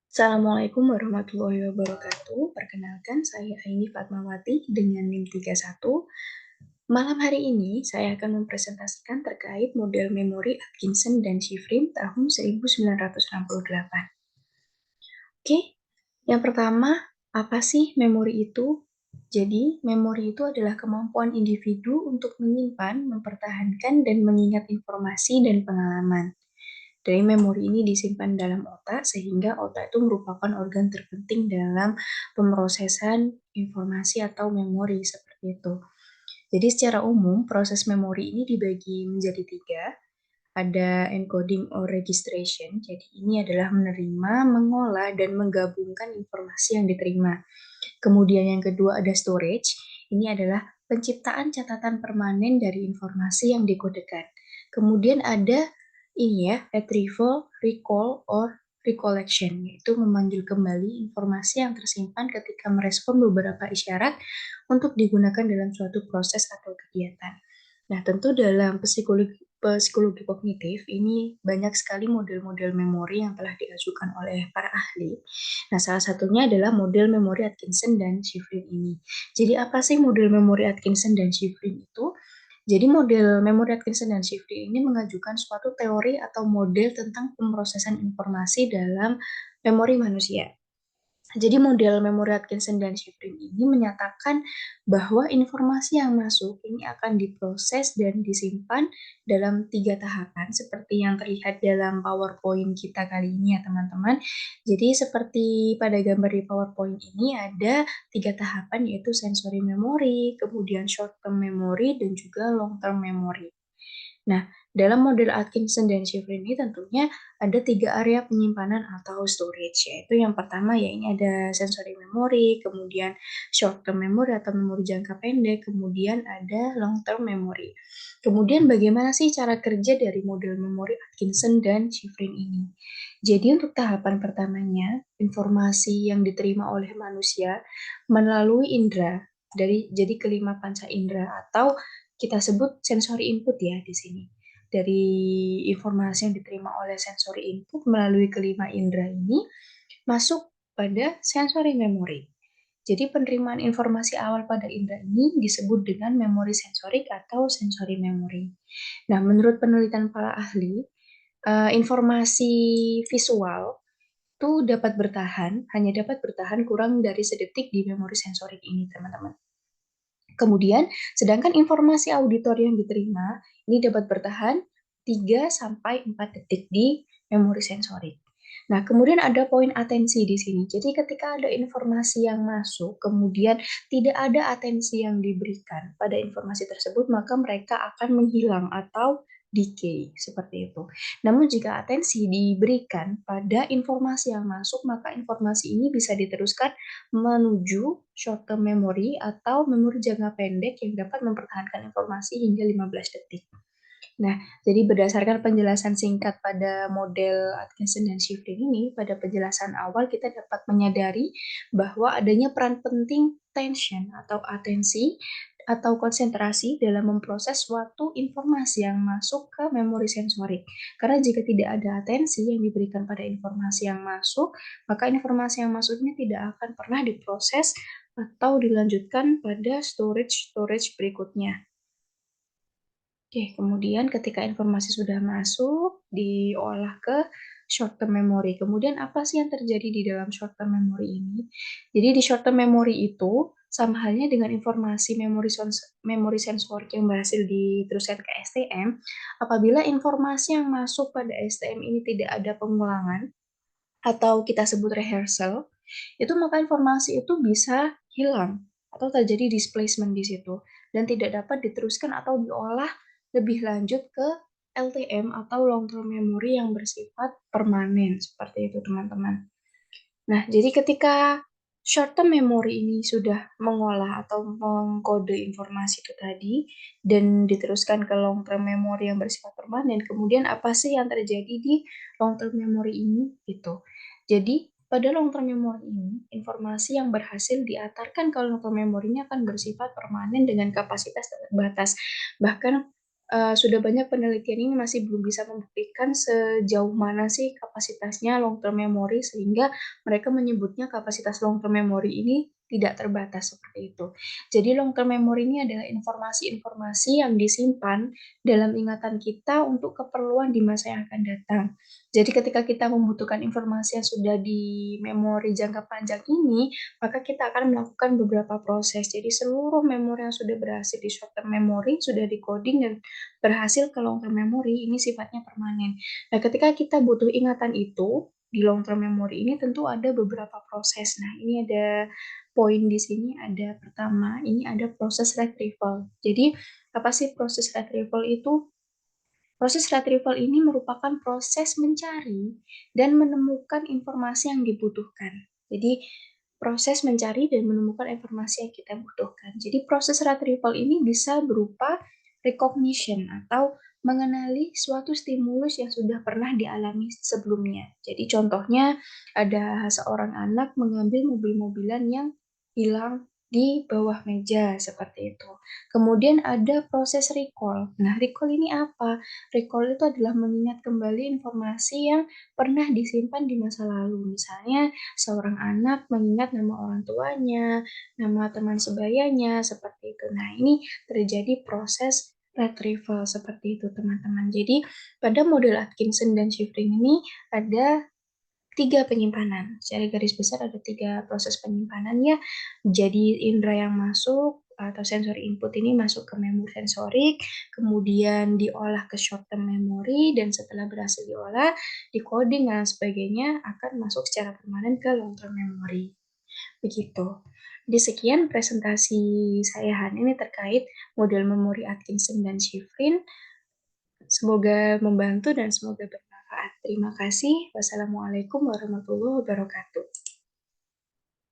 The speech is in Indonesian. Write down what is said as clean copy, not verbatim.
Assalamualaikum warahmatullahi wabarakatuh. Perkenalkan, saya Aini Fatmawati dengan NIM 31. Malam hari ini, saya akan mempresentasikan terkait model memori Atkinson dan Shiffrin tahun 1968. Oke, yang pertama, apa sih memori itu? Jadi, memori itu adalah kemampuan individu untuk menyimpan, mempertahankan, dan mengingat informasi dan pengalaman. Dari memori ini disimpan dalam otak, sehingga otak itu merupakan organ terpenting dalam pemrosesan informasi atau memori seperti itu. Jadi secara umum, proses memori ini dibagi menjadi tiga. Ada encoding or registration, jadi ini adalah menerima, mengolah, dan menggabungkan informasi yang diterima. Kemudian yang kedua ada storage, ini adalah penciptaan catatan permanen dari informasi yang dikodekan. Kemudian ada ini ya, retrieval, recall, or recollection, yaitu memanggil kembali informasi yang tersimpan ketika merespon beberapa isyarat untuk digunakan dalam suatu proses atau kegiatan. Nah, tentu dalam psikologi kognitif ini banyak sekali model-model memori yang telah diajukan oleh para ahli. Nah, salah satunya adalah model memori Atkinson dan Shiffrin ini. Jadi, apa sih model memori Atkinson dan Shiffrin itu? Jadi, model memori Atkinson dan Shiffrin ini mengajukan suatu teori atau model tentang pemrosesan informasi dalam memori manusia. Jadi model memori Atkinson dan Shiffrin ini menyatakan bahwa informasi yang masuk ini akan diproses dan disimpan dalam 3 tahapan seperti yang terlihat dalam PowerPoint kita kali ini ya teman-teman. Jadi seperti pada gambar di PowerPoint ini ada 3 tahapan yaitu sensory memory, kemudian short term memory, dan juga long term memory. Nah, dalam model Atkinson dan Shiffrin ini tentunya ada 3 area penyimpanan atau storage, yaitu yang pertama ya ini ada sensory memory, kemudian short term memory atau memori jangka pendek, kemudian ada long term memory. Kemudian bagaimana sih cara kerja dari model memori Atkinson dan Shiffrin ini? Jadi untuk tahapan pertamanya, informasi yang diterima oleh manusia melalui indera jadi kelima panca indera atau kita sebut sensory input ya di sini. Dari informasi yang diterima oleh sensory input melalui kelima indera ini masuk pada sensory memory. Jadi penerimaan informasi awal pada indera ini disebut dengan memori sensorik atau sensory memory. Nah, menurut penelitian para ahli, informasi visual itu hanya dapat bertahan kurang dari sedetik di memori sensorik ini, teman-teman. Kemudian, sedangkan informasi auditor yang diterima ini dapat bertahan 3-4 detik di memori sensorik. Nah, kemudian ada poin atensi di sini. Jadi ketika ada informasi yang masuk, kemudian tidak ada atensi yang diberikan pada informasi tersebut, maka mereka akan menghilang atau decay, seperti itu. Namun jika atensi diberikan pada informasi yang masuk, maka informasi ini bisa diteruskan menuju short term memory atau memori jangka pendek yang dapat mempertahankan informasi hingga 15 detik. Nah, jadi berdasarkan penjelasan singkat pada model Atkinson dan Shiffrin ini, pada penjelasan awal kita dapat menyadari bahwa adanya peran penting tension atau atensi atau konsentrasi dalam memproses suatu informasi yang masuk ke memori sensorik. Karena jika tidak ada atensi yang diberikan pada informasi yang masuk, maka informasi yang masuk ini tidak akan pernah diproses atau dilanjutkan pada storage berikutnya. Oke, kemudian ketika informasi sudah masuk, diolah ke short term memory. Kemudian apa sih yang terjadi di dalam short term memory ini? Jadi di short term memory itu sama halnya dengan informasi memori sensorik yang berhasil diteruskan ke STM, apabila informasi yang masuk pada STM ini tidak ada pengulangan atau kita sebut rehearsal, itu maka informasi itu bisa hilang atau terjadi displacement di situ dan tidak dapat diteruskan atau diolah lebih lanjut ke LTM atau long term memory yang bersifat permanen seperti itu teman-teman. Nah, jadi ketika short term memory ini sudah mengolah atau mengkode informasi itu tadi dan diteruskan ke long term memory yang bersifat permanen, kemudian apa sih yang terjadi di long term memory ini gitu. Jadi pada long term memory ini, informasi yang berhasil diantarkan ke long term memory ini akan bersifat permanen dengan kapasitas terbatas. Bahkan sudah banyak penelitian ini masih belum bisa membuktikan sejauh mana sih kapasitasnya long term memory, sehingga mereka menyebutnya kapasitas long term memory ini tidak terbatas seperti itu. Jadi long term memory ini adalah informasi-informasi yang disimpan dalam ingatan kita untuk keperluan di masa yang akan datang. Jadi ketika kita membutuhkan informasi yang sudah di memori jangka panjang ini, maka kita akan melakukan beberapa proses. Jadi seluruh memori yang sudah berhasil di short term memory sudah di-coding dan berhasil ke long term memory, ini sifatnya permanen. Nah, ketika kita butuh ingatan itu, di long term memory ini tentu ada beberapa proses. Nah, ini ada poin di sini, ada pertama, ini ada proses retrieval. Jadi, apa sih proses retrieval itu? Proses retrieval ini merupakan proses mencari dan menemukan informasi yang dibutuhkan. Jadi, proses mencari dan menemukan informasi yang kita butuhkan. Jadi, proses retrieval ini bisa berupa recognition atau mengenali suatu stimulus yang sudah pernah dialami sebelumnya. Jadi, contohnya ada seorang anak mengambil mobil-mobilan yang hilang di bawah meja seperti itu. Kemudian ada proses recall. Nah, recall ini apa? Recall itu adalah mengingat kembali informasi yang pernah disimpan di masa lalu. Misalnya, seorang anak mengingat nama orang tuanya, nama teman sebayanya, seperti itu. Nah, ini terjadi proses retrieval seperti itu, teman-teman. Jadi, pada model Atkinson dan Shiffrin ini ada 3 penyimpanan. Secara garis besar ada 3 proses penyimpanannya. Jadi indera yang masuk atau sensori input ini masuk ke memori sensorik, kemudian diolah ke short term memory, dan setelah berhasil diolah, decoding dan sebagainya akan masuk secara permanen ke long term memory. Begitu. Jadi sekian presentasi saya hari ini terkait model memori Atkinson dan Shiffrin. Semoga membantu dan semoga bermanfaat. Terima kasih. Wassalamualaikum warahmatullahi wabarakatuh.